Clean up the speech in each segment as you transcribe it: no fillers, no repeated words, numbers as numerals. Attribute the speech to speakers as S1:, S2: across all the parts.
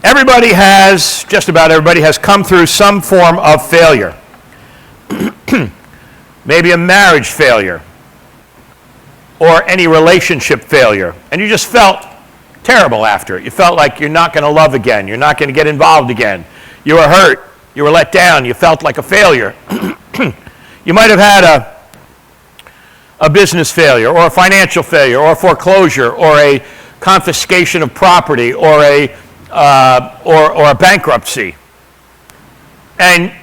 S1: Just about everybody has come through some form of failure. Maybe a marriage failure or any relationship failure. And you just felt terrible after it. You felt like you're not going to love again. You're not going to get involved again. You were hurt. You were let down. You felt like a failure. You might have had a business failure or a financial failure or a foreclosure or a confiscation of property or a bankruptcy. And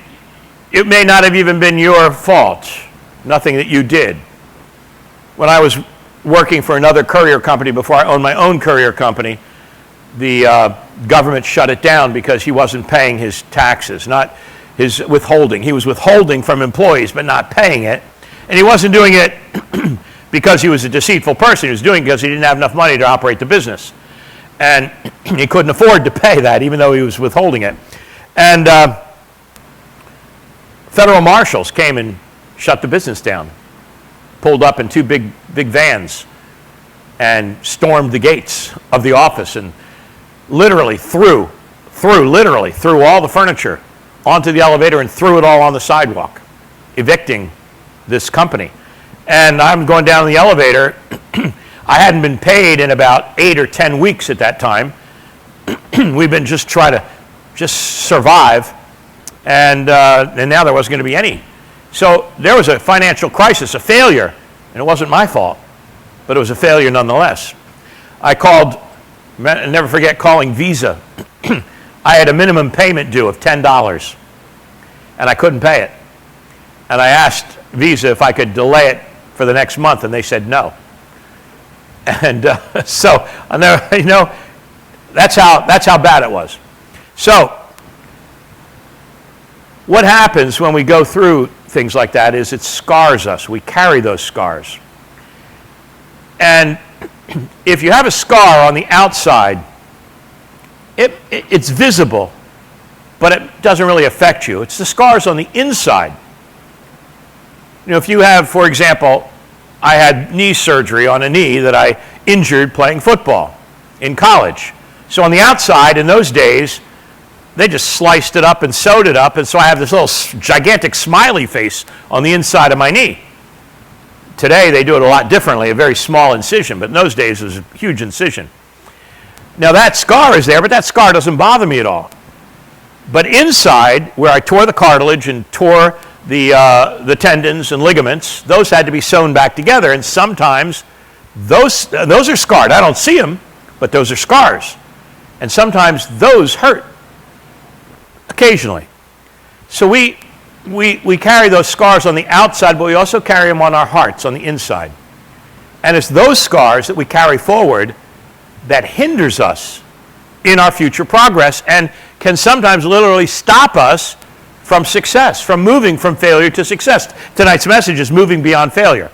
S1: it may not have even been your fault, nothing that you did. When I was working for another courier company before I owned my own courier company, the government shut it down because he wasn't paying his taxes, not his withholding. He was withholding from employees but not paying it. And he wasn't doing it because he was a deceitful person. He was doing it because he didn't have enough money to operate the business. And he couldn't afford to pay that, even though he was withholding it. And federal marshals came and shut the business down, pulled up in two big vans and stormed the gates of the office and literally threw all the furniture onto the elevator and threw it all on the sidewalk, evicting this company. And I'm going down the elevator. I hadn't been paid in about 8 or 10 weeks at that time. We've been just trying to survive, and now there wasn't going to be any. So there was a financial crisis, a failure, and it wasn't my fault, but it was a failure nonetheless. I called, I'll never forget calling Visa. I had a minimum payment due of $10, and I couldn't pay it. And I asked Visa if I could delay it for the next month, and they said no. And so, that's how bad it was. So, what happens when we go through things like that is it scars us. We carry those scars. And if you have a scar on the outside, it's visible, but it doesn't really affect you. It's the scars on the inside. If you have, for example, I had knee surgery on a knee that I injured playing football in college. So on the outside, in those days, they just sliced it up and sewed it up, and so I have this little gigantic smiley face on the inside of my knee. Today, they do it a lot differently, a very small incision, but in those days, it was a huge incision. Now, that scar is there, but that scar doesn't bother me at all. But inside, where I tore the cartilage and tore the tendons and ligaments, those had to be sewn back together, and sometimes those are scarred. I don't see them, but those are scars. And sometimes those hurt, occasionally. So we carry those scars on the outside, but we also carry them on our hearts, on the inside. And it's those scars that we carry forward that hinders us in our future progress and can sometimes literally stop us from success, from moving from failure to success. Tonight's message is moving beyond failure.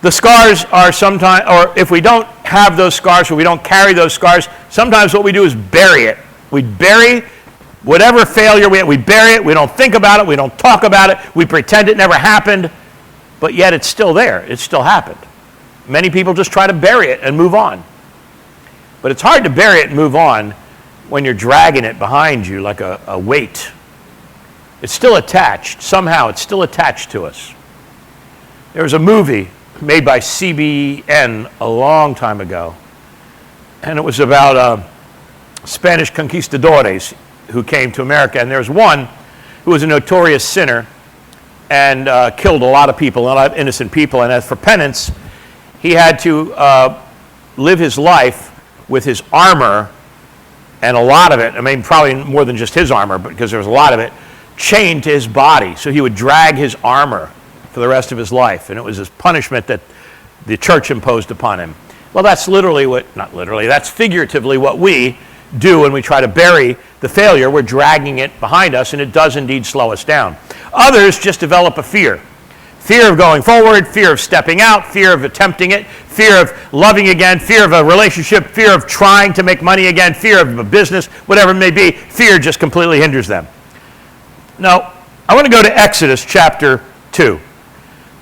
S1: The scars are sometimes, or if we don't have those scars or we don't carry those scars, sometimes what we do is bury it. We bury whatever failure we bury it, we don't think about it, we don't talk about it, we pretend it never happened, but yet it's still there, it still happened. Many people just try to bury it and move on. But it's hard to bury it and move on when you're dragging it behind you like a weight. It's still attached. Somehow it's still attached to us. There was a movie made by CBN a long time ago, and it was about Spanish conquistadores who came to America, and there was one who was a notorious sinner and killed a lot of people, a lot of innocent people, and as for penance, he had to live his life with his armor, and a lot of it, I mean probably more than just his armor, because there was a lot of it, chained to his body. So he would drag his armor for the rest of his life, and it was his punishment that the church imposed upon him. Well, that's that's figuratively what we do when we try to bury the failure. We're dragging it behind us, and it does indeed slow us down. Others just develop a fear. Fear of going forward, fear of stepping out, fear of attempting it, fear of loving again, fear of a relationship, fear of trying to make money again, fear of a business, whatever it may be. Fear just completely hinders them. Now, I want to go to Exodus chapter 2,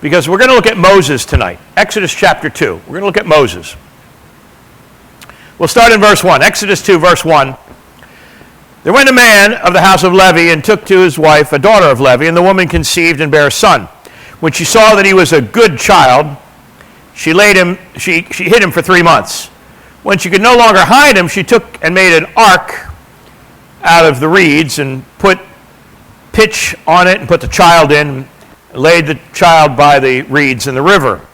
S1: because we're going to look at Moses tonight. Exodus chapter 2. We're going to look at Moses. We'll start in verse 1. Exodus 2, verse 1. There went a man of the house of Levi and took to his wife a daughter of Levi, and the woman conceived and bare a son. When she saw that he was a good child, she hid him for 3 months. When she could no longer hide him, she took and made an ark out of the reeds and put pitch on it and put the child in, and laid the child by the reeds in the river.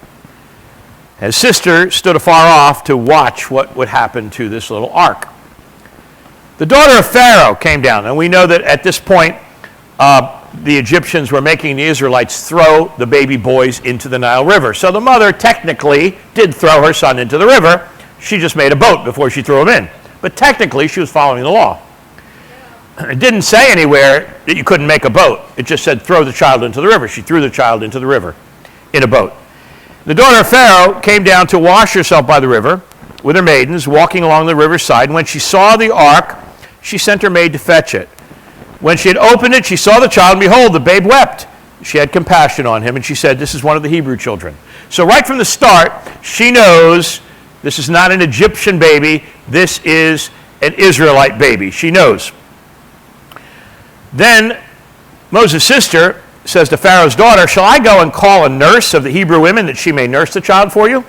S1: His sister stood afar off to watch what would happen to this little ark. The daughter of Pharaoh came down, and we know that at this point the Egyptians were making the Israelites throw the baby boys into the Nile River. So the mother technically did throw her son into the river. She just made a boat before she threw him in. But technically she was following the law. It didn't say anywhere that you couldn't make a boat. It just said throw the child into the river. She threw the child into the river in a boat. The daughter of Pharaoh came down to wash herself by the river with her maidens, walking along the riverside. And when she saw the ark, she sent her maid to fetch it. When she had opened it, she saw the child, and behold, the babe wept. She had compassion on him, and she said, this is one of the Hebrew children. So right from the start, she knows this is not an Egyptian baby. This is an Israelite baby. She knows. Then Moses' sister says to Pharaoh's daughter, shall I go and call a nurse of the Hebrew women that she may nurse the child for you?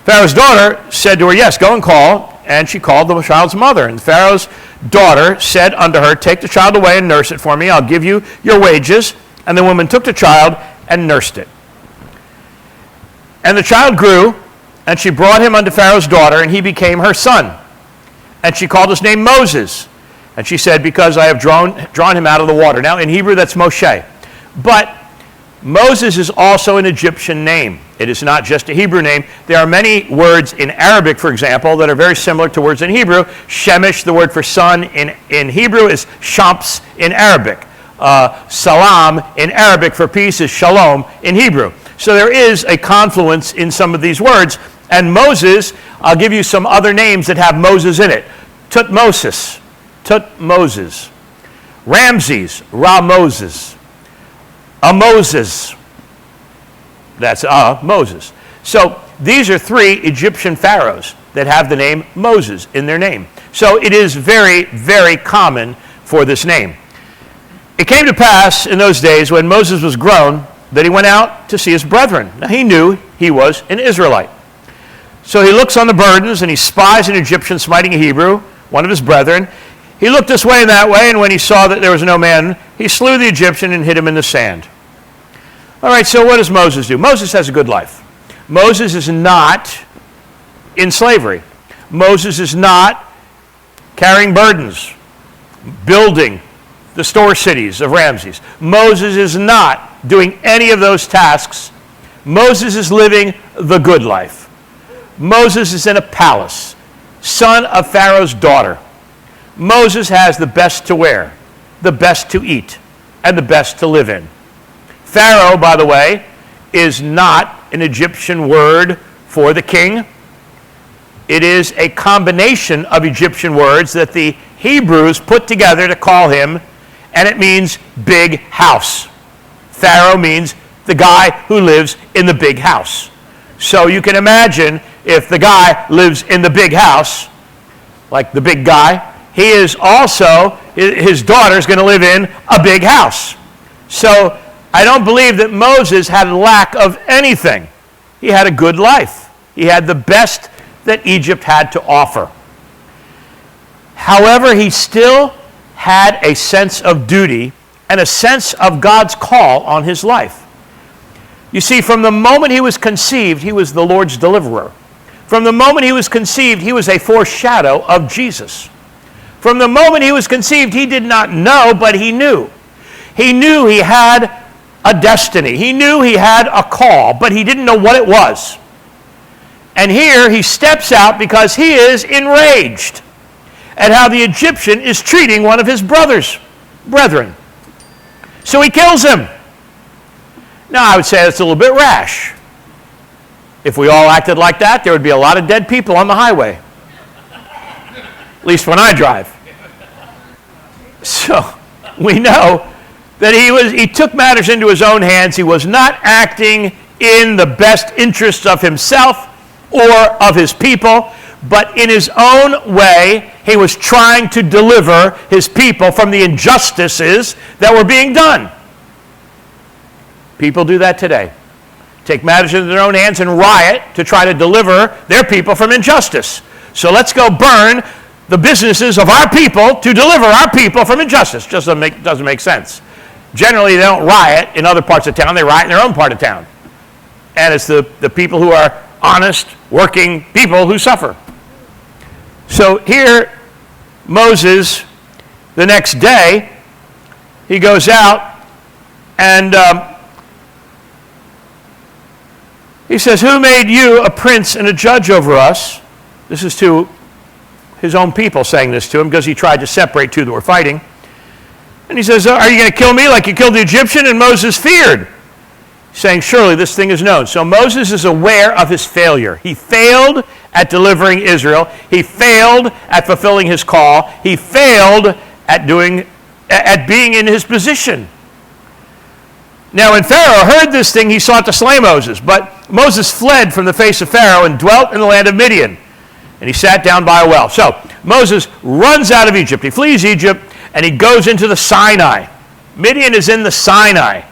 S1: Pharaoh's daughter said to her, yes, go and call. And she called the child's mother. And Pharaoh's daughter said unto her, take the child away and nurse it for me. I'll give you your wages. And the woman took the child and nursed it. And the child grew, and she brought him unto Pharaoh's daughter, and he became her son. And she called his name Moses. And she said, because I have drawn him out of the water. Now, in Hebrew, that's Moshe. But Moses is also an Egyptian name. It is not just a Hebrew name. There are many words in Arabic, for example, that are very similar to words in Hebrew. Shemesh, the word for sun in Hebrew, is shams in Arabic. Salam in Arabic for peace is shalom in Hebrew. So there is a confluence in some of these words. And Moses, I'll give you some other names that have Moses in it. Tutmosis, Ramses, Ra-Moses, Moses. That's Moses. So these are 3 Egyptian pharaohs that have the name Moses in their name. So it is very, very common for this name. It came to pass in those days when Moses was grown that he went out to see his brethren. Now he knew he was an Israelite. So he looks on the burdens and he spies an Egyptian smiting a Hebrew, one of his brethren. He looked this way and that way, and when he saw that there was no man, he slew the Egyptian and hid him in the sand. All right, so what does Moses do? Moses has a good life. Moses is not in slavery. Moses is not carrying burdens, building the store cities of Ramses. Moses is not doing any of those tasks. Moses is living the good life. Moses is in a palace, son of Pharaoh's daughter. Moses has the best to wear, the best to eat, and the best to live in. Pharaoh, by the way, is not an Egyptian word for the king. It is a combination of Egyptian words that the Hebrews put together to call him, and it means big house. Pharaoh means the guy who lives in the big house. So you can imagine if the guy lives in the big house, like the big guy, he is also, his daughter's going to live in a big house. So I don't believe that Moses had a lack of anything. He had a good life. He had the best that Egypt had to offer. However, he still had a sense of duty and a sense of God's call on his life. You see, from the moment he was conceived, he was the Lord's deliverer. From the moment he was conceived, he was a foreshadow of Jesus. From the moment he was conceived, he did not know, but he knew. He knew he had a destiny. He knew he had a call, but he didn't know what it was. And here he steps out because he is enraged at how the Egyptian is treating one of his brethren. So he kills him. Now, I would say that's a little bit rash. If we all acted like that, there would be a lot of dead people on the highway. At least when I drive. So we know that he took matters into his own hands. He was not acting in the best interests of himself or of his people, but in his own way, he was trying to deliver his people from the injustices that were being done. People do that today. Take matters into their own hands and riot to try to deliver their people from injustice. So let's go burn the businesses of our people to deliver our people from injustice. Just doesn't make sense. Generally, they don't riot in other parts of town. They riot in their own part of town. And it's the people who are honest, working people who suffer. So here, Moses, the next day, he goes out and he says, "Who made you a prince and a judge over us?" This is to his own people saying this to him because he tried to separate two that were fighting. And he says, "Are you going to kill me like you killed the Egyptian?" And Moses feared, saying, "Surely this thing is known." So Moses is aware of his failure. He failed at delivering Israel. He failed at fulfilling his call. He failed at being in his position. Now, when Pharaoh heard this thing, he sought to slay Moses. But Moses fled from the face of Pharaoh and dwelt in the land of Midian. And he sat down by a well. So Moses runs out of Egypt. He flees Egypt, and he goes into the Sinai. Midian is in the Sinai,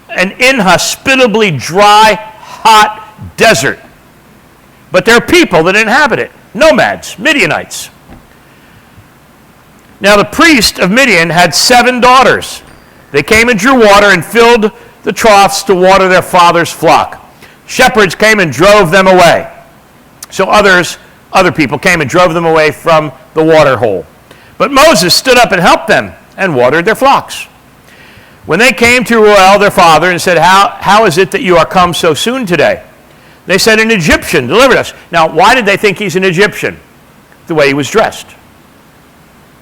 S1: an inhospitably dry, hot desert. But there are people that inhabit it, nomads, Midianites. Now the priest of Midian had 7 daughters. They came and drew water and filled the troughs to water their father's flock. Shepherds came and drove them away. So other people came and drove them away from the water hole. But Moses stood up and helped them and watered their flocks. When they came to Reuel, their father, and said, How is it that you are come so soon today? They said, "An Egyptian delivered us." Now, why did they think he's an Egyptian? The way he was dressed.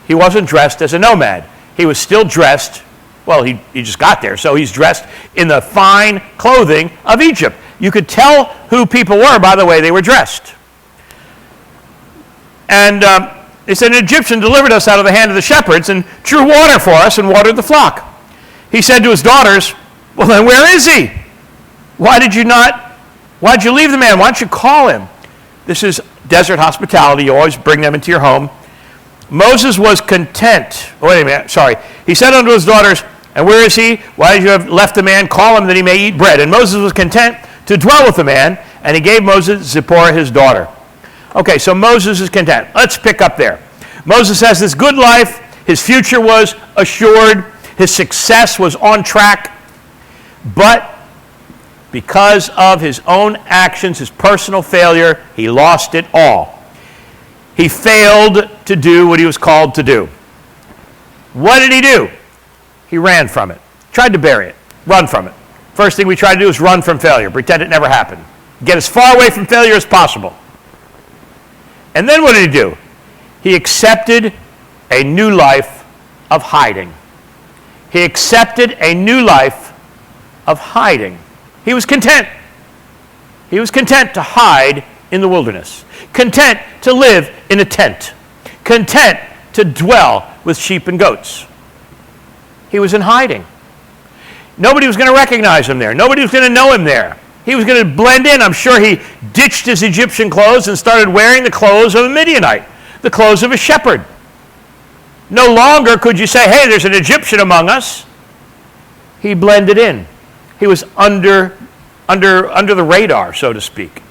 S1: He wasn't dressed as a nomad. He was still dressed, well, he just got there, so he's dressed in the fine clothing of Egypt. You could tell who people were by the way they were dressed. And they said, "An Egyptian delivered us out of the hand of the shepherds and drew water for us and watered the flock." He said to his daughters, "Well, then where is he? Why'd you leave the man? Why don't you call him?" This is desert hospitality. You always bring them into your home. Moses was content. Oh, wait a minute, sorry. He said unto his daughters, "And where is he? Why did you have left the man? Call him that he may eat bread." And Moses was content to dwell with the man, and he gave Moses Zipporah his daughter. Okay, so Moses is content. Let's pick up there. Moses has this good life. His future was assured. His success was on track. But because of his own actions, his personal failure, he lost it all. He failed to do what he was called to do. What did he do? He ran from it. Tried to bury it. Run from it. First thing we try to do is run from failure. Pretend it never happened. Get as far away from failure as possible. And then what did he do? He accepted a new life of hiding. He accepted a new life of hiding. He was content. He was content to hide in the wilderness. Content to live in a tent. Content to dwell with sheep and goats. He was in hiding. Nobody was going to recognize him there. Nobody was going to know him there. He was going to blend in. I'm sure he ditched his Egyptian clothes and started wearing the clothes of a Midianite, the clothes of a shepherd. No longer could you say, "Hey, there's an Egyptian among us." He blended in. He was under the radar, so to speak.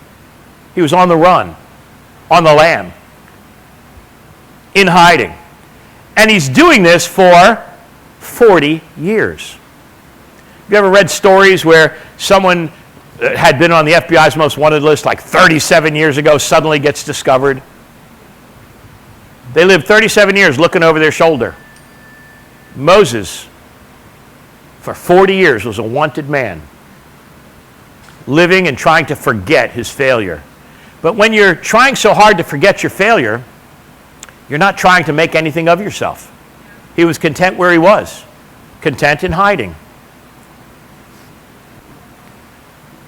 S1: He was on the run, on the lam, in hiding. And he's doing this for 40 years. Have you ever read stories where someone had been on the FBI's most wanted list like 37 years ago suddenly gets discovered? They lived 37 years looking over their shoulder. Moses, for 40 years, was a wanted man, living and trying to forget his failure. But when you're trying so hard to forget your failure, you're not trying to make anything of yourself. He was content where he was, content in hiding.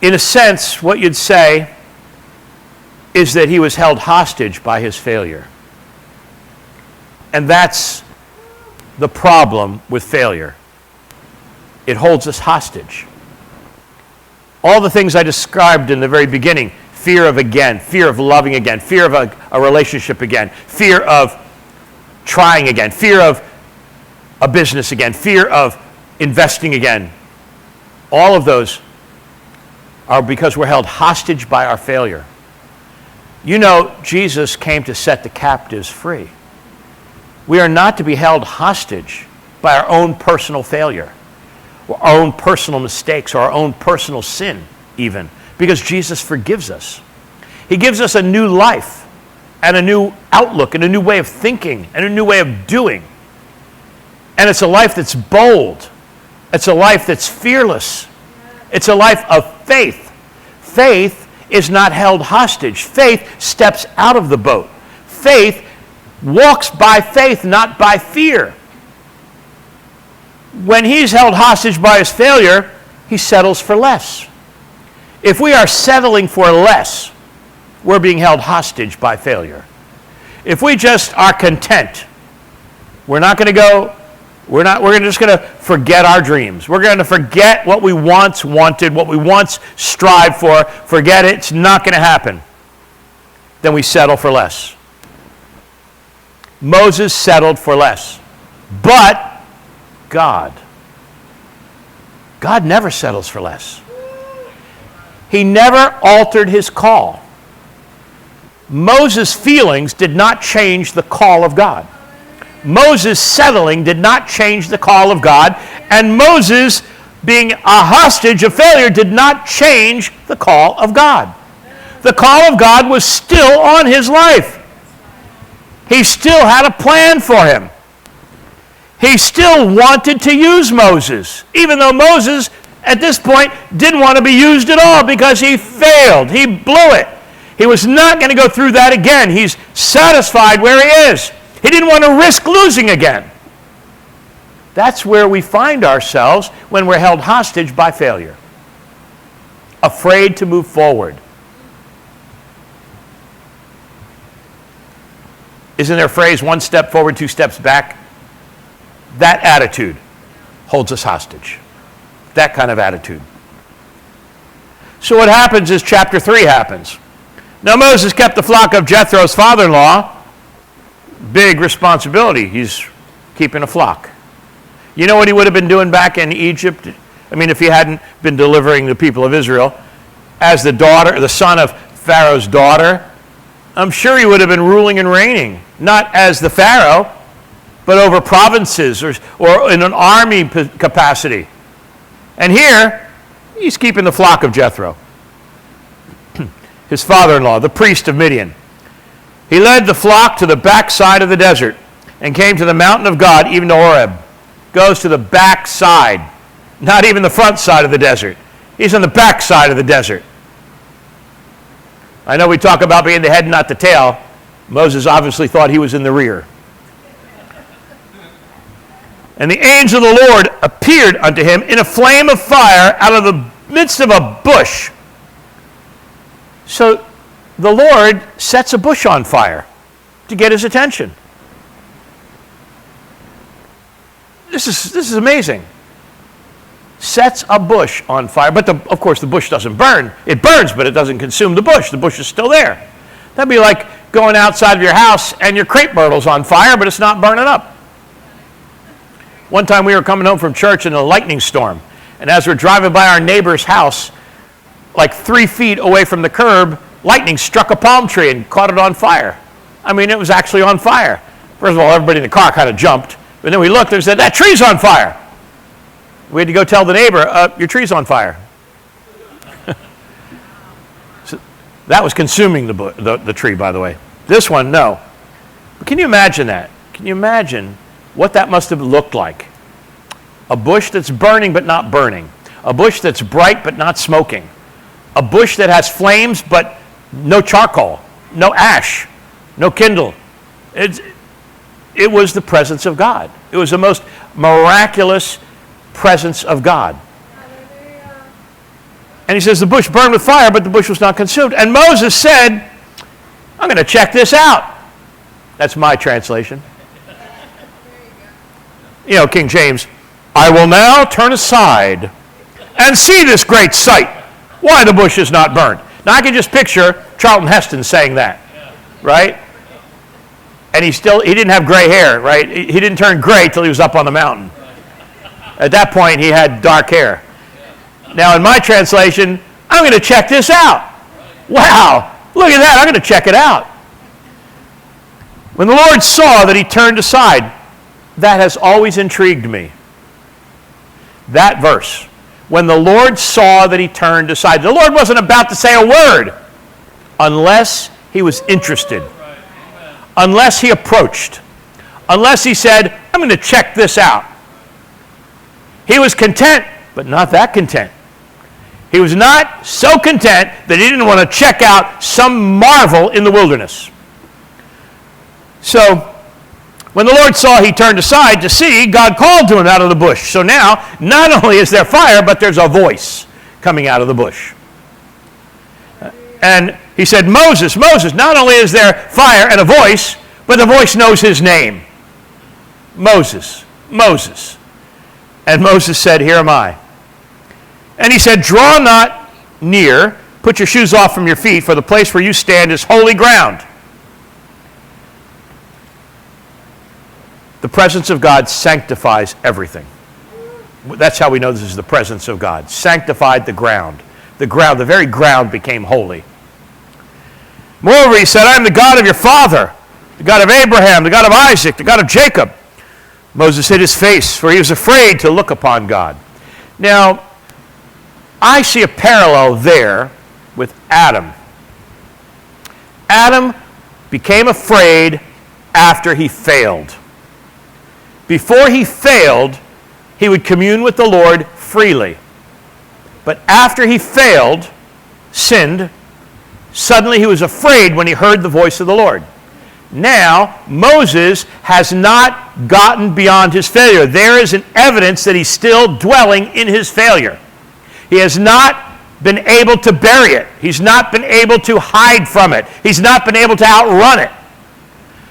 S1: In a sense, what you'd say is that he was held hostage by his failure. And that's the problem with failure. It holds us hostage. All the things I described in the very beginning, Fear of again, fear of loving again, fear of a relationship again, fear of trying again, fear of a business again, fear of investing again. All of those are because we're held hostage by our failure. You know, Jesus came to set the captives free. We are not to be held hostage by our own personal failure, or our own personal mistakes, or our own personal sin even, because Jesus forgives us. He gives us a new life and a new outlook and a new way of thinking and a new way of doing. And it's a life that's bold. It's a life that's fearless. It's a life of faith. Faith is not held hostage. Faith steps out of the boat. Faith walks by faith, not by fear. When he's held hostage by his failure, he settles for less. If we are settling for less, we're being held hostage by failure. If we just are content, we're just going to forget our dreams. We're going to forget what we once wanted, what we once strived for. Forget it. It's not going to happen. Then we settle for less. Moses settled for less. But God never settles for less. He never altered his call. Moses' feelings did not change the call of God. Moses settling did not change the call of God, and Moses being a hostage of failure did not change the call of God. The call of God was still on his life. He still had a plan for him. He still wanted to use Moses, even though Moses at this point didn't want to be used at all because he failed. He blew it. He was not going to go through that again. He's satisfied where he is. He didn't want to risk losing again. That's where we find ourselves when we're held hostage by failure. Afraid to move forward. Isn't there a phrase, 1 step forward, 2 steps back? That attitude holds us hostage. That kind of attitude. So what happens is chapter 3 happens. Now Moses kept the flock of Jethro's father-in-law. Big responsibility. He's keeping a flock. You know what he would have been doing back in Egypt? I mean, if he hadn't been delivering the people of Israel as the son of Pharaoh's daughter, I'm sure he would have been ruling and reigning, not as the Pharaoh, but over provinces or in an army capacity. And here, he's keeping the flock of Jethro, his father-in-law, the priest of Midian. He led the flock to the backside of the desert and came to the mountain of God, even to Horeb. Goes to the backside, not even the front side of the desert. He's on the backside of the desert. I know we talk about being the head, not the tail. Moses obviously thought he was in the rear. And the angel of the Lord appeared unto him in a flame of fire out of the midst of a bush. So the Lord sets a bush on fire to get his attention. This is amazing. Sets a bush on fire. But of course the bush doesn't burn. It burns, but it doesn't consume the bush. The bush is still there. That'd be like going outside of your house and your crepe myrtle's on fire, but it's not burning up. One time we were coming home from church in a lightning storm, and as we're driving by our neighbor's house, like 3 feet away from the curb, lightning struck a palm tree and caught it on fire. I mean, it was actually on fire. First of all, everybody in the car kind of jumped, but then we looked and said, that tree's on fire. We had to go tell the neighbor, your tree's on fire. So that was consuming the tree, by the way. This one, no. But can you imagine that? Can you imagine what that must have looked like? A bush that's burning but not burning. A bush that's bright but not smoking. A bush that has flames but no charcoal, no ash, no kindle. It was the presence of God. It was the most miraculous presence of God. And he says the bush burned with fire, but the bush was not consumed. And Moses said, I'm going to check this out. That's my translation. You know, King James, I will now turn aside and see this great sight, why the bush is not burned. Now, I can just picture Charlton Heston saying that, right? And he didn't have gray hair, right? He didn't turn gray till he was up on the mountain. At that point, he had dark hair. Now, in my translation, I'm going to check this out. Wow, look at that, I'm going to check it out. When the Lord saw that he turned aside, that has always intrigued me. That verse. When the Lord saw that he turned aside. The Lord wasn't about to say a word unless he was interested, unless he approached, unless he said, I'm going to check this out. He was content, but not that content. He was not so content that he didn't want to check out some marvel in the wilderness. So, when the Lord saw he turned aside to see, God called to him out of the bush. So now, not only is there fire, but there's a voice coming out of the bush. And he said, Moses, Moses, not only is there fire and a voice, but the voice knows his name. Moses, Moses. And Moses said, here am I. And he said, draw not near, put your shoes off from your feet, for the place where you stand is holy ground. The presence of God sanctifies everything. That's how we know this is the presence of God. Sanctified the ground. The very ground became holy. Moreover, he said, I am the God of your father, the God of Abraham, the God of Isaac, the God of Jacob. Moses hid his face, for he was afraid to look upon God. Now, I see a parallel there with Adam. Adam became afraid after he failed. Before he failed, he would commune with the Lord freely. But after he failed, sinned, suddenly he was afraid when he heard the voice of the Lord. Now, Moses has not gotten beyond his failure. There is an evidence that he's still dwelling in his failure. He has not been able to bury it. He's not been able to hide from it. He's not been able to outrun it.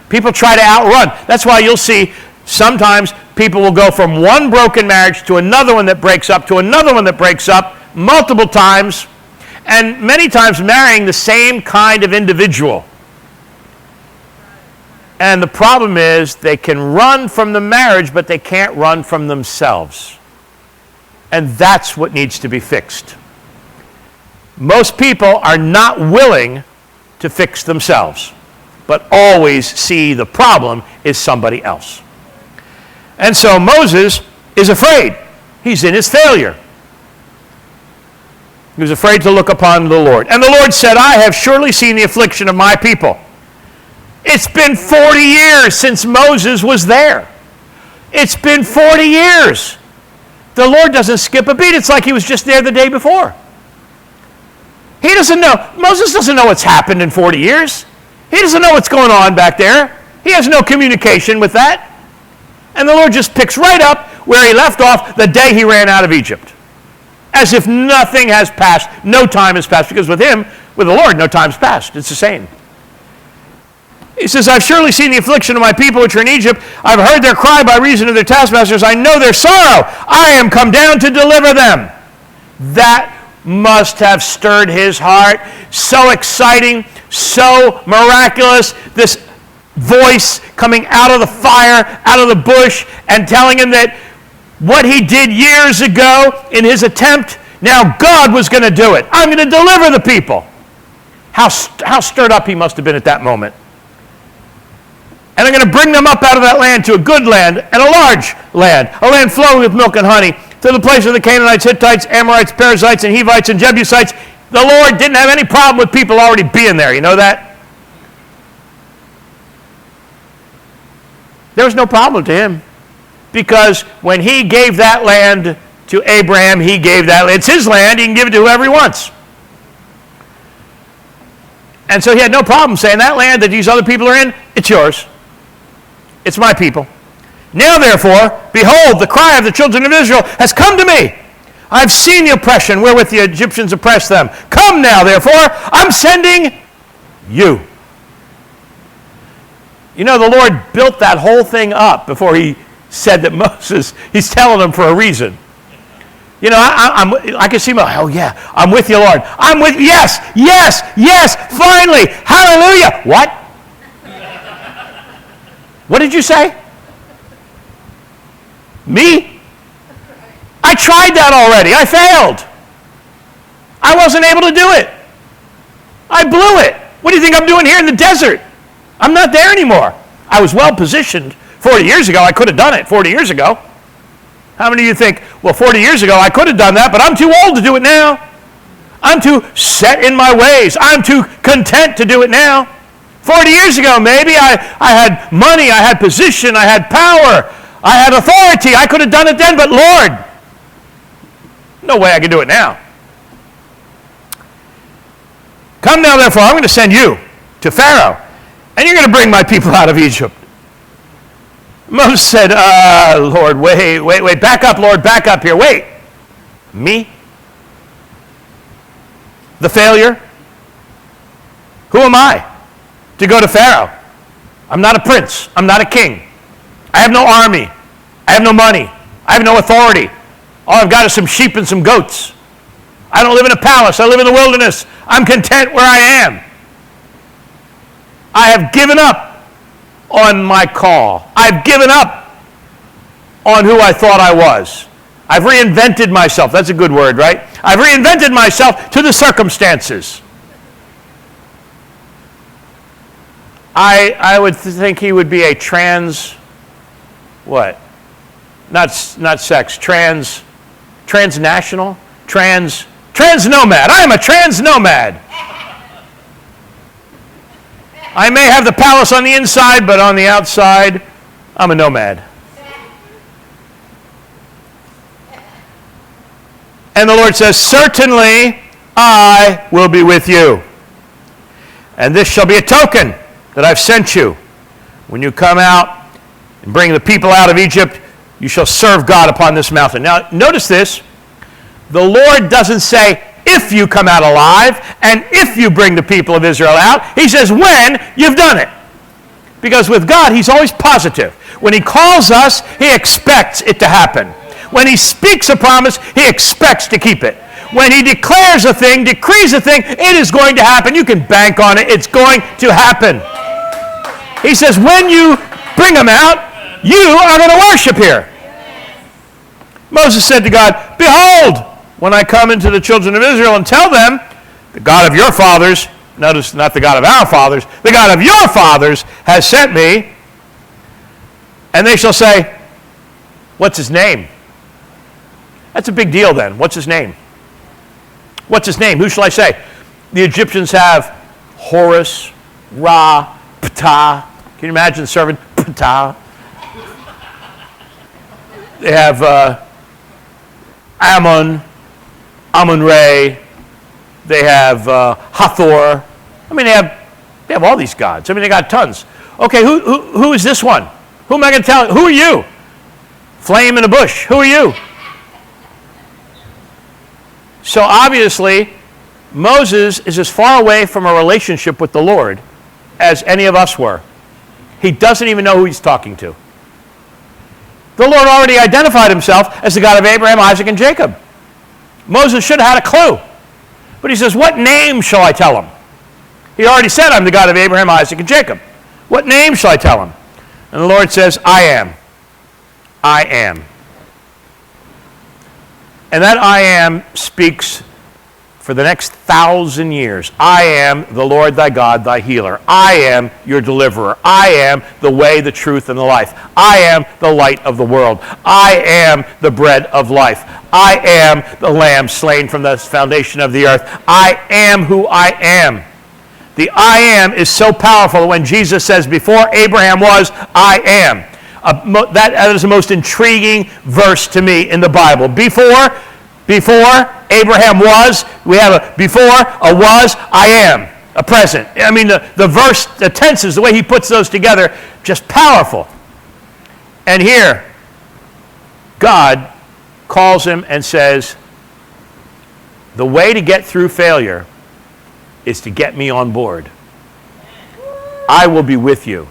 S1: People try to outrun. That's why you'll see sometimes people will go from one broken marriage to another one that breaks up, to another one that breaks up, multiple times, and many times marrying the same kind of individual. And the problem is they can run from the marriage, but they can't run from themselves. And that's what needs to be fixed. Most people are not willing to fix themselves, but always see the problem is somebody else. And so Moses is afraid. He's in his failure. He was afraid to look upon the Lord. And the Lord said, I have surely seen the affliction of my people. It's been 40 years since Moses was there. It's been 40 years. The Lord doesn't skip a beat. It's like he was just there the day before. He doesn't know. Moses doesn't know what's happened in 40 years. He doesn't know what's going on back there. He has no communication with that. And the Lord just picks right up where he left off the day he ran out of Egypt. As if nothing has passed, no time has passed, because with him, with the Lord, no time's passed. It's the same. He says, I've surely seen the affliction of my people which are in Egypt. I've heard their cry by reason of their taskmasters. I know their sorrow. I am come down to deliver them. That must have stirred his heart. So exciting, so miraculous, this voice coming out of the fire, out of the bush, and telling him that what he did years ago in his attempt, now God was going to do it. I'm going to deliver the people. How stirred up he must have been at that moment. And I'm going to bring them up out of that land to a good land and a large land, a land flowing with milk and honey, to the place of the Canaanites, Hittites, Amorites, Perizzites, and Hivites, and Jebusites. The Lord didn't have any problem with people already being there. You know that? There was no problem to him. Because when he gave that land to Abraham, he gave that land. It's his land. He can give it to whoever he wants. And so he had no problem saying, that land that these other people are in, it's yours. It's my people. Now, therefore, behold, the cry of the children of Israel has come to me. I've seen the oppression wherewith the Egyptians oppressed them. Come now, therefore, I'm sending you. You know, the Lord built that whole thing up before he said that Moses, he's telling them for a reason. You know, I can see my, oh yeah, I'm with you, Lord. I'm with, yes, yes, yes, finally, hallelujah. What? What did you say? Me? I tried that already. I failed. I wasn't able to do it. I blew it. What do you think I'm doing here in the desert? I'm not there anymore. I was well positioned 40 years ago. I could have done it 40 years ago. How many of you think, well, 40 years ago I could have done that, but I'm too old to do it now. I'm too set in my ways. I'm too content to do it now. 40 years ago, maybe I had money, I had position, I had power, I had authority. I could have done it then, but Lord, no way I can do it now. Come now, therefore, I'm going to send you to Pharaoh, and you're going to bring my people out of Egypt. Moses said, Lord, wait, back up, Lord, back up here, wait. Me? The failure? Who am I to go to Pharaoh? I'm not a prince. I'm not a king. I have no army. I have no money. I have no authority. All I've got is some sheep and some goats. I don't live in a palace. I live in the wilderness. I'm content where I am. I have given up on my call. I've given up on who I thought I was. I've reinvented myself. That's a good word, right? I've reinvented myself to the circumstances. I would think he would be a what? Not sex, transnational, trans nomad. I am a trans nomad. I may have the palace on the inside, but on the outside, I'm a nomad. And the Lord says, certainly I will be with you. And this shall be a token that I've sent you. When you come out and bring the people out of Egypt, you shall serve God upon this mountain. Now, notice this. The Lord doesn't say, if you come out alive, and if you bring the people of Israel out. He says, when you've done it. Because with God, he's always positive. When he calls us, he expects it to happen. When he speaks a promise, he expects to keep it. When he declares a thing, decrees a thing, it is going to happen. You can bank on it. It's going to happen. He says, when you bring them out, you are going to worship here. Moses said to God, behold, when I come into the children of Israel and tell them, the God of your fathers, notice not the God of our fathers, the God of your fathers has sent me, and they shall say, what's his name? That's a big deal then. What's his name? What's his name? Who shall I say? The Egyptians have Horus, Ra, Ptah. Can you imagine serving Ptah? They have Ammon, Amun-Re. They have Hathor. I mean, they have all these gods. I mean, they got tons. Okay, who is this one? Who am I going to tell? Who are you? Flame in a bush. Who are you? So obviously, Moses is as far away from a relationship with the Lord as any of us were. He doesn't even know who he's talking to. The Lord already identified himself as the God of Abraham, Isaac, and Jacob. Moses should have had a clue. But he says, what name shall I tell him? He already said, I'm the God of Abraham, Isaac, and Jacob. What name shall I tell him? And the Lord says, I am. I am. And that I am speaks for the next 1,000 years. I am the Lord thy God, thy healer. I am your deliverer. I am the way, the truth, and the life. I am the light of the world. I am the bread of life. I am the lamb slain from the foundation of the earth. I am who I am. The I am is so powerful when Jesus says, before Abraham was, I am. That is the most intriguing verse to me in the Bible. Before Abraham was, we have a before, a was, I am, a present. I mean, the verse, the tenses, the way he puts those together, just powerful. And here, God calls him and says, the way to get through failure is to get me on board. I will be with you.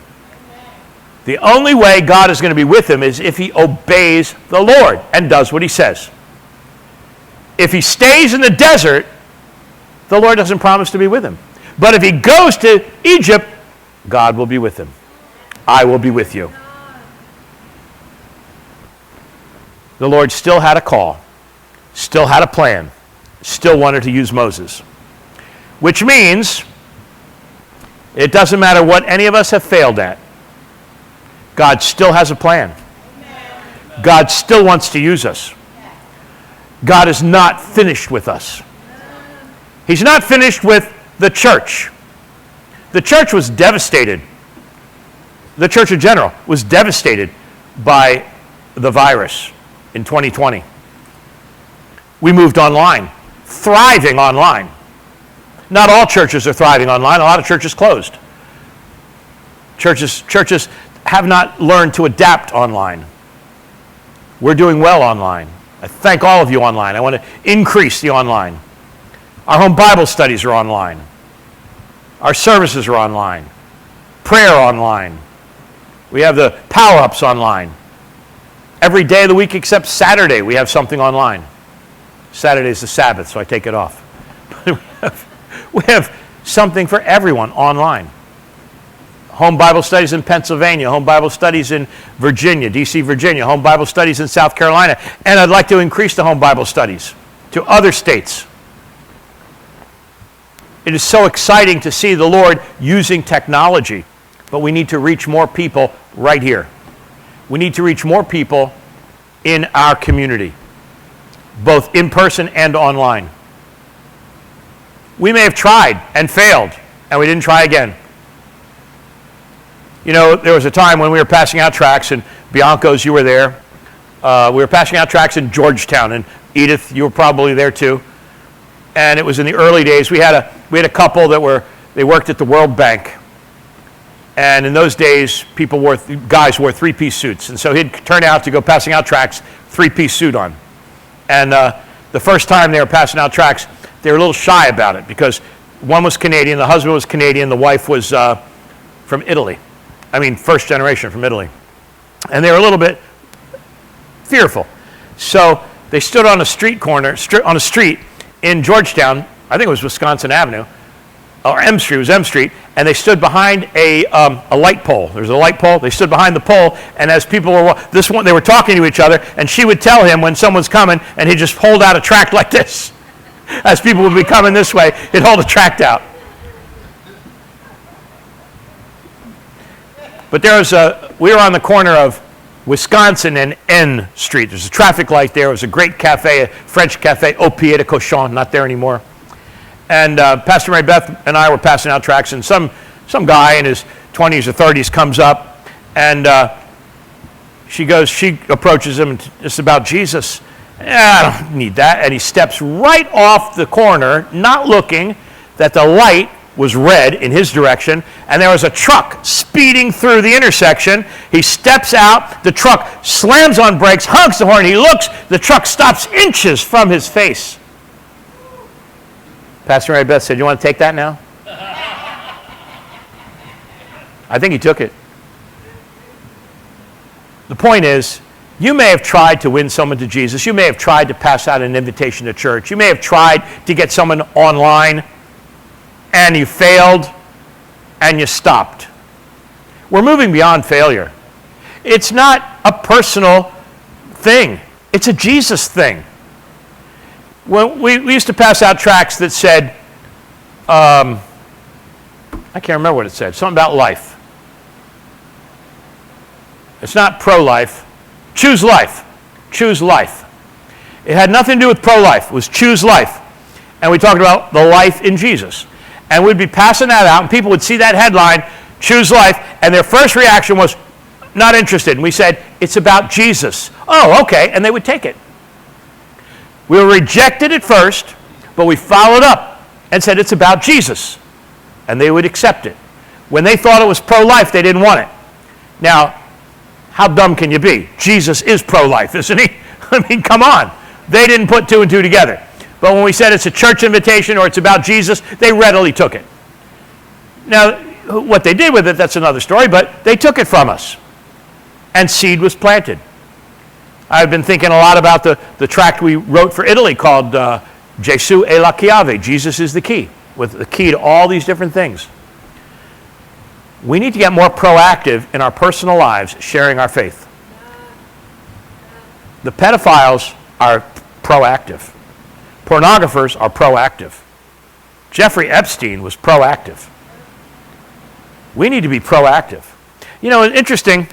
S1: The only way God is going to be with him is if he obeys the Lord and does what he says. if he stays in the desert, the Lord doesn't promise to be with him. But if he goes to Egypt, God will be with him. I will be with you. The Lord still had a call, still had a plan, still wanted to use Moses. Which means it doesn't matter what any of us have failed at. God still has a plan. God still wants to use us. God is not finished with us. He's not finished with the church. The church was devastated. The church in general was devastated by the virus in 2020. We moved online, thriving online. Not all churches are thriving online. A lot of churches closed. Churches have not learned to adapt online. We're doing well online. I thank all of you online. I want to increase the online. Our home Bible studies are online. Our services are online. Prayer online. We have the power-ups online. Every day of the week except Saturday, we have something online. Saturday's the Sabbath, so I take it off. We have something for everyone online. Home Bible studies in Pennsylvania, home Bible studies in Virginia, D.C., Virginia, home Bible studies in South Carolina. And I'd like to increase the home Bible studies to other states. It is so exciting to see the Lord using technology, but we need to reach more people right here. We need to reach more people in our community, both in person and online. We may have tried and failed, and we didn't try again. You know, there was a time when we were passing out tracts, and Bianco's, you were there. We were passing out tracts in Georgetown, and Edith, you were probably there too. And it was in the early days. We had a couple that they worked at the World Bank. And in those days, guys wore three-piece suits. And so he'd turn out to go passing out tracts, three-piece suit on. And the first time they were passing out tracts, they were a little shy about it because one was Canadian, the husband was Canadian, the wife was from Italy. I mean, first generation from Italy. And they were a little bit fearful. So they stood on a street corner, on a street in Georgetown, I think it was Wisconsin Avenue, or M Street, it was M Street, and they stood behind a light pole. There was a light pole, they stood behind the pole, and as people were, they were talking to each other, and she would tell him when someone's coming, and he'd just hold out a tract like this. As people would be coming this way, he'd hold a tract out. But we were on the corner of Wisconsin and N Street. There's a traffic light there. It was a great cafe, a French cafe, Au Pied de Cochon, not there anymore. And Pastor Mary Beth and I were passing out tracts, and some guy in his 20s or 30s comes up, and she approaches him, and it's about Jesus. I don't need that. And he steps right off the corner, not looking that the light was red in his direction, and there was a truck speeding through the intersection. He steps out, the truck slams on brakes, honks the horn, he looks, the truck stops inches from his face. Pastor Mary Beth said, "You want to take that now?" I think he took it. The point is, you may have tried to win someone to Jesus. You may have tried to pass out an invitation to church. You may have tried to get someone online, and you failed, and you stopped. We're moving beyond failure. It's not a personal thing. It's a Jesus thing. When we used to pass out tracts that said, I can't remember what it said, something about life. It's not pro-life. Choose life. Choose life. It had nothing to do with pro-life. It was choose life. And we talked about the life in Jesus. And we'd be passing that out, and people would see that headline, choose life, and their first reaction was, not interested. And we said, it's about Jesus. Oh, okay, and they would take it. We were rejected at first, but we followed up and said, it's about Jesus. And they would accept it. When they thought it was pro-life, they didn't want it. Now, how dumb can you be? Jesus is pro-life, isn't he? I mean, come on. They didn't put two and two together. But when we said it's a church invitation or it's about Jesus, they readily took it. Now, what they did with it, that's another story, but they took it from us. And seed was planted. I've been thinking a lot about the tract we wrote for Italy called Gesù è la chiave. Jesus is the key, with the key to all these different things. We need to get more proactive in our personal lives, sharing our faith. The pedophiles are proactive. Pornographers are proactive. Jeffrey Epstein was proactive. We need to be proactive. You know, it's interesting,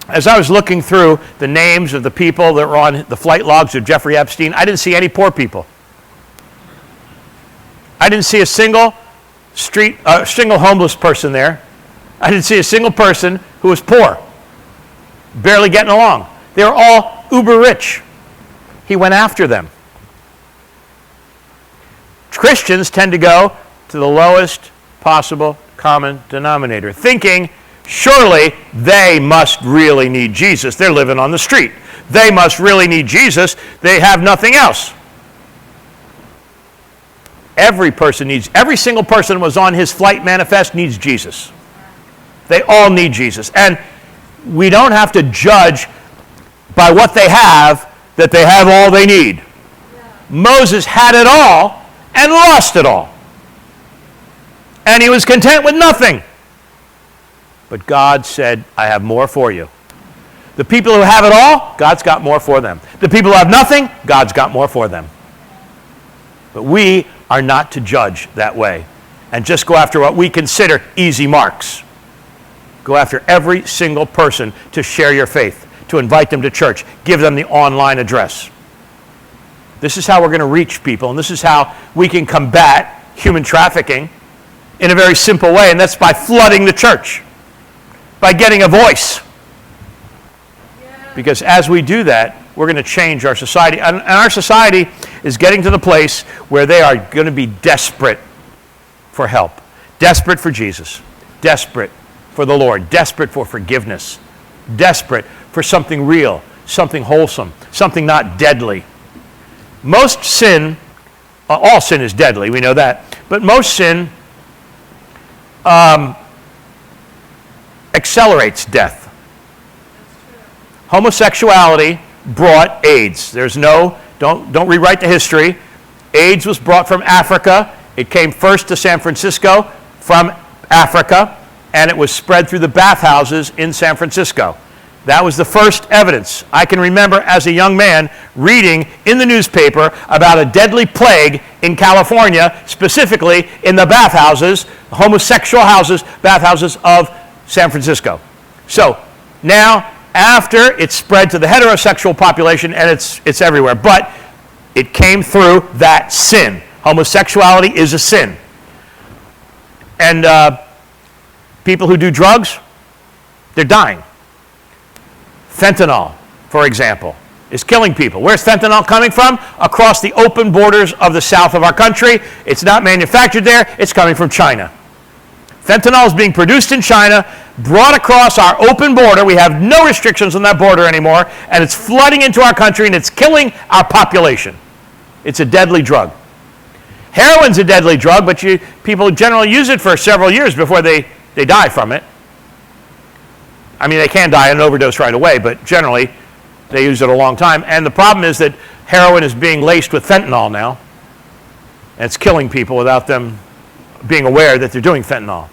S1: as I was looking through the names of the people that were on the flight logs of Jeffrey Epstein, I didn't see any poor people. I didn't see a single homeless person there. I didn't see a single person who was poor, barely getting along. They were all uber rich. He went after them. Christians tend to go to the lowest possible common denominator, thinking, surely they must really need Jesus. They're living on the street. They must really need Jesus. They have nothing else. Every single person who was on his flight manifest needs Jesus. They all need Jesus. And we don't have to judge by what they have that they have all they need. Moses had it all and lost it all. And he was content with nothing. But God said, I have more for you. The people who have it all, God's got more for them. The people who have nothing, God's got more for them. But we are not to judge that way and just go after what we consider easy marks. Go after every single person to share your faith, to invite them to church, give them the online address. This is how we're going to reach people, and this is how we can combat human trafficking in a very simple way, and that's by flooding the church, by getting a voice. Because as we do that, we're going to change our society. And our society is getting to the place where they are going to be desperate for help, desperate for Jesus, desperate for the Lord, desperate for forgiveness, desperate for something real, something wholesome, something not deadly. Most sin, all sin is deadly, we know that, but most sin accelerates death. Homosexuality brought AIDS. Don't rewrite the history. AIDS was brought from Africa. It came first to San Francisco from Africa, and it was spread through the bathhouses in San Francisco. That was the first evidence. I can remember as a young man reading in the newspaper about a deadly plague in California, specifically in the bathhouses, homosexual bathhouses of San Francisco. So now, after it spread to the heterosexual population, and it's everywhere, but it came through that sin. Homosexuality is a sin. And people who do drugs, they're dying. Fentanyl, for example, is killing people. Where's fentanyl coming from? Across the open borders of the south of our country. It's not manufactured there, it's coming from China. Fentanyl is being produced in China, brought across our open border. We have no restrictions on that border anymore, and it's flooding into our country, and it's killing our population. It's a deadly drug. Heroin's a deadly drug, but people generally use it for several years before they die from it. I mean, they can die of an overdose right away, but generally they use it a long time. And the problem is that heroin is being laced with fentanyl now, and it's killing people without them being aware that they're doing fentanyl.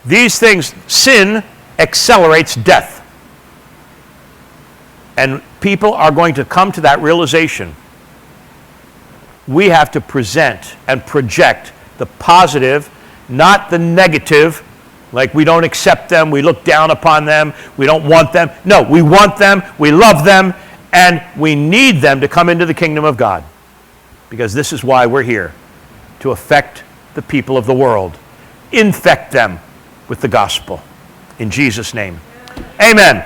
S1: These things, sin accelerates death. And people are going to come to that realization. We have to present and project the positive, not the negative, like we don't accept them, we look down upon them, we don't want them. No, we want them, we love them, and we need them to come into the kingdom of God. Because this is why we're here, to affect the people of the world. Infect them with the gospel. In Jesus' name, amen.